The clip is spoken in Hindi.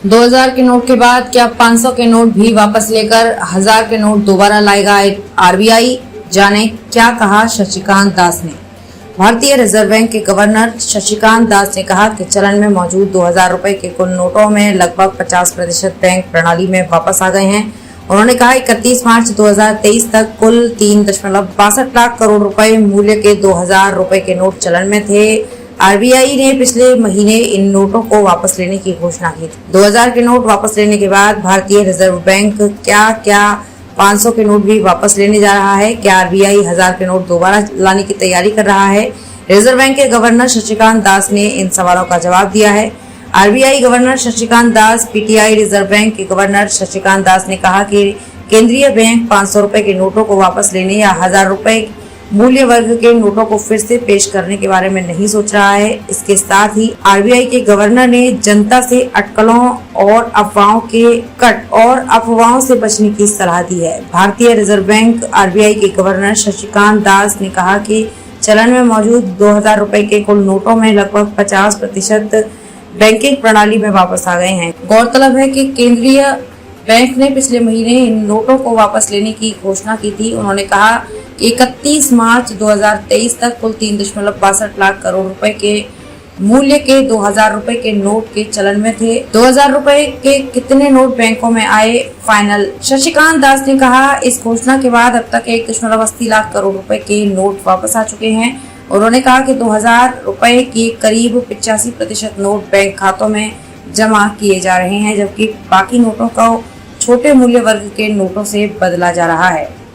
2000 के नोट के बाद क्या 500 के नोट भी वापस लेकर 1000 के नोट दोबारा लाएगा आरबीआई? जाने क्या कहा शशिकांत दास ने। भारतीय रिजर्व बैंक के गवर्नर शशिकांत दास ने कहा कि चलन में मौजूद 2000 रुपए के कुल नोटों में लगभग 50% बैंक प्रणाली में वापस आ गए हैं। उन्होंने कहा 31 मार्च 2023 तक कुल 3.62 लाख करोड़ रुपए मूल्य के 2000 रुपए के नोट चलन में थे। आरबीआई ने पिछले महीने इन नोटों को वापस लेने की घोषणा की थी। 2000 के नोट वापस लेने के बाद भारतीय रिजर्व बैंक क्या 500 के नोट भी वापस लेने जा रहा है? क्या आरबीआई 1000 के नोट दोबारा लाने की तैयारी कर रहा है? रिजर्व बैंक के गवर्नर शशिकांत दास ने इन सवालों का जवाब दिया है। RBI governor Shashikant Das, PTI reserve bank के गवर्नर शशिकांत दास ने कहा कि केंद्रीय बैंक 500 रुपए के नोटों को वापस लेने या 1000 रुपए मूल्य वर्ग के नोटों को फिर से पेश करने के बारे में नहीं सोच रहा है। इसके साथ ही आरबीआई के गवर्नर ने जनता से अटकलों और अफवाहों से बचने की सलाह दी है। भारतीय रिजर्व बैंक आरबीआई के गवर्नर शशिकांत दास ने कहा कि चलन में मौजूद 2000 रुपए के कुल नोटों में लगभग 50% बैंकिंग प्रणाली में वापस आ गए हैं। गौरतलब है कि केंद्रीय बैंक ने पिछले महीने इन नोटों को वापस लेने की घोषणा की थी। उन्होंने कहा कि 31 मार्च 2023 तक कुल 3.62 लाख करोड़ रुपए के मूल्य के 2000 रुपए के नोट के चलन में थे। 2000 रुपए के कितने नोट बैंकों में आए? फाइनल। शशिकांत दास ने कहा इस घोषणा के बाद अब तक 1.80 लाख करोड़ रुपए के नोट वापस आ चुके हैं। उन्होंने कहा कि 2000 रुपए के करीब 85% नोट बैंक खातों में जमा किए जा रहे हैं, जबकि बाकी नोटों को छोटे मूल्य वर्ग के नोटों से बदला जा रहा है।